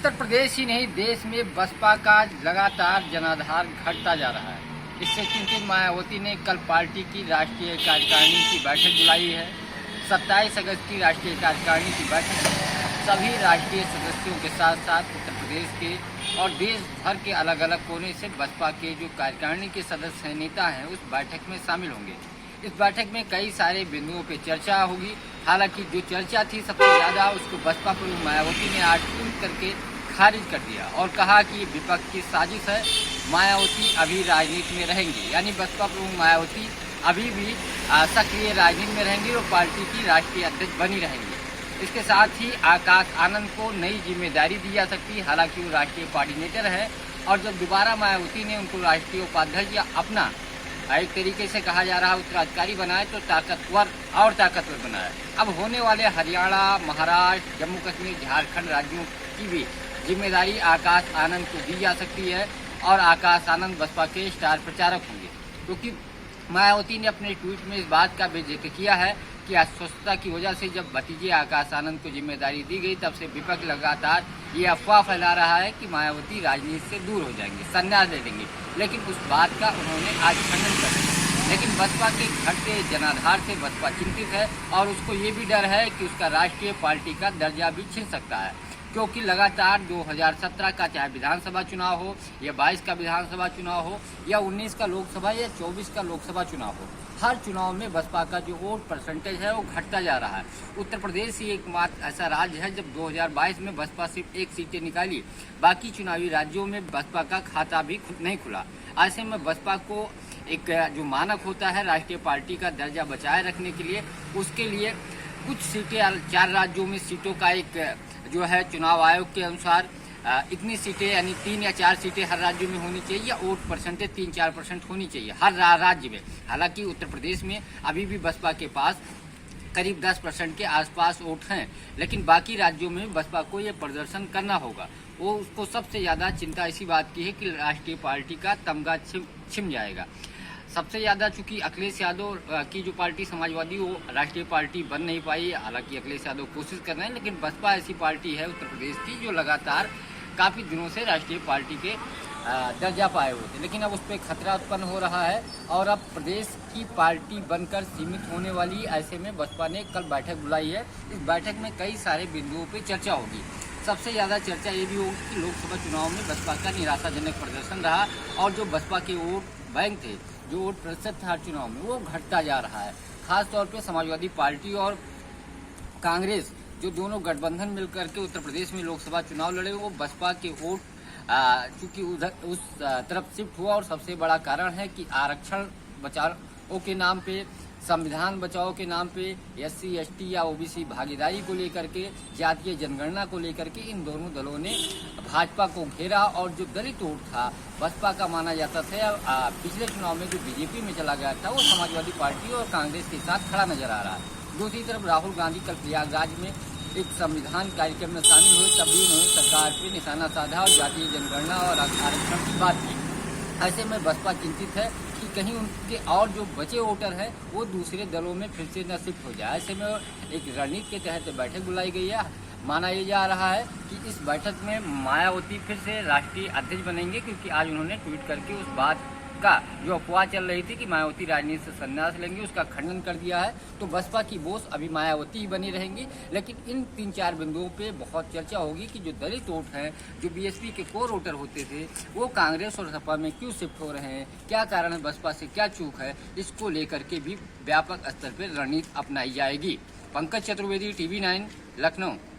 उत्तर प्रदेश ही नहीं देश में बसपा का लगातार जनाधार घटता जा रहा है। इससे चिंतित मायावती ने कल पार्टी की राष्ट्रीय कार्यकारिणी की बैठक बुलाई है। 27 अगस्त की राष्ट्रीय कार्यकारिणी की बैठक में सभी राष्ट्रीय सदस्यों के साथ साथ उत्तर प्रदेश के और देश भर के अलग अलग कोने से बसपा के जो कार्यकारिणी के सदस्य हैं, नेता हैं, उस बैठक में शामिल होंगे। इस बैठक में कई सारे बिंदुओं पर चर्चा होगी। हालांकि जो चर्चा थी सबसे ज़्यादा उसको बसपा प्रमुख मायावती ने आज ट्वीट करके खारिज कर दिया और कहा कि ये विपक्ष की साजिश है। मायावती अभी राजनीति में रहेंगी, यानी बसपा प्रमुख मायावती अभी भी सक्रिय राजनीति में रहेंगी और पार्टी की राष्ट्रीय अध्यक्ष बनी रहेंगी। इसके साथ ही आकाश आनंद को नई जिम्मेदारी दी जा सकती है। हालांकि वो राष्ट्रीय कोऑर्डिनेटर है और जब दोबारा मायावती ने उनको राष्ट्रीय उपाध्यक्ष या अपना एक तरीके से कहा जा रहा है उत्तराधिकारी बनाए तो ताकतवर बनाए। अब होने वाले हरियाणा, महाराष्ट्र, जम्मू कश्मीर, झारखंड राज्यों की भी जिम्मेदारी आकाश आनंद को दी जा सकती है और आकाश आनंद बसपा के स्टार प्रचारक होंगे, क्योंकि मायावती ने अपने ट्वीट में इस बात का भी जिक्र किया है कि अस्वस्थता की वजह से जब भतीजे आकाश आनंद को जिम्मेदारी दी गई तब से विपक्ष लगातार ये अफवाह फैला रहा है कि मायावती राजनीति से दूर हो जाएंगे, संन्यास ले लेंगे। लेकिन उस बात का उन्होंने आज खंडन कर दिया। लेकिन बसपा के घटते जनाधार से बसपा चिंतित है और उसको ये भी डर है कि उसका राष्ट्रीय पार्टी का दर्जा भी छिन सकता है, क्योंकि लगातार 2017 का चाहे विधानसभा चुनाव हो या 22 का विधानसभा चुनाव हो या 19 का लोकसभा या 24 का लोकसभा चुनाव हो, हर चुनाव में बसपा का जो वोट परसेंटेज है वो घटता जा रहा है। उत्तर प्रदेश ही एकमात्र ऐसा राज्य है जब 2022 में बसपा सिर्फ 1 सीटें निकाली, बाकी चुनावी राज्यों में बसपा का खाता भी नहीं खुला। ऐसे में बसपा को एक जो मानक होता है राष्ट्रीय पार्टी का दर्जा बचाए रखने के लिए, उसके लिए कुछ सीटें 4 राज्यों में सीटों का एक जो है चुनाव आयोग के अनुसार इतनी सीटें यानी 3 या 4 सीटें हर राज्य में होनी चाहिए या वोट परसेंटेज 3-4% होनी चाहिए हर राज्य में। हालांकि उत्तर प्रदेश में अभी भी बसपा के पास करीब 10% के आसपास वोट हैं, लेकिन बाकी राज्यों में बसपा को ये प्रदर्शन करना होगा। वो उसको सबसे ज़्यादा चिंता इसी बात की है कि राष्ट्रीय पार्टी का तमगा छिन जाएगा। सबसे ज़्यादा चूंकि अखिलेश यादव की जो पार्टी समाजवादी वो राष्ट्रीय पार्टी बन नहीं पाई। हालांकि अखिलेश यादव कोशिश कर रहे हैं, लेकिन बसपा ऐसी पार्टी है उत्तर प्रदेश की जो लगातार काफ़ी दिनों से राष्ट्रीय पार्टी के दर्जा पाए हुए थे, लेकिन अब उस पर खतरा उत्पन्न हो रहा है और अब प्रदेश की पार्टी बनकर सीमित होने वाली। ऐसे में बसपा ने कल बैठक बुलाई है। इस बैठक में कई सारे बिंदुओं पर चर्चा होगी। सबसे ज़्यादा चर्चा ये भी होगी कि लोकसभा चुनाव में बसपा का निराशाजनक प्रदर्शन रहा और जो बसपा के वोट बैंक थे, जो वोट प्रतिशत था हर चुनाव में, वो घटता जा रहा है। खासतौर पे समाजवादी पार्टी और कांग्रेस जो दोनों गठबंधन मिलकर के उत्तर प्रदेश में लोकसभा चुनाव लड़े, वो बसपा के वोट चूंकि उधर उस तरफ शिफ्ट हुआ। और सबसे बड़ा कारण है कि आरक्षण बचाओ के नाम पे, संविधान बचाओ के नाम पे, SC ST या OBC भागीदारी को लेकर के, जातीय जनगणना को लेकर के इन दोनों दलों ने भाजपा को घेरा और जो दलित वोट था बसपा का माना जाता था, पिछले चुनाव में जो बीजेपी में चला गया था, वो समाजवादी पार्टी और कांग्रेस के साथ खड़ा नजर आ रहा है। दूसरी तरफ राहुल गांधी कल प्रयागराज में एक संविधान कार्यक्रम में शामिल हुए, तब भी उन्होंने सरकार पर निशाना साधा और जातीय जनगणना और आरक्षण की बात की। ऐसे में बसपा चिंतित है कि कहीं उनके और जो बचे वोटर हैं वो दूसरे दलों में फिर से न शिफ्ट हो जाए। ऐसे में एक रणनीति के तहत बैठक बुलाई गई है। माना ये जा रहा है कि इस बैठक में मायावती फिर से राष्ट्रीय अध्यक्ष बनेंगे, क्योंकि आज उन्होंने ट्वीट करके उस बात का जो अफवाह चल रही थी कि मायावती राजनीति से संन्यास लेंगे उसका खंडन कर दिया है। तो बसपा की बोस अभी मायावती ही बनी रहेंगी, लेकिन इन 3-4 बिंदुओं पे बहुत चर्चा होगी कि जो दलित वोट हैं, जो BSP के कोर वोटर होते थे, वो कांग्रेस और सपा में क्यों शिफ्ट हो रहे हैं, क्या कारण है, बसपा से क्या चूक है, इसको लेकर के भी व्यापक स्तर पर रणनीति अपनाई जाएगी। पंकज चतुर्वेदी, TV9, लखनऊ।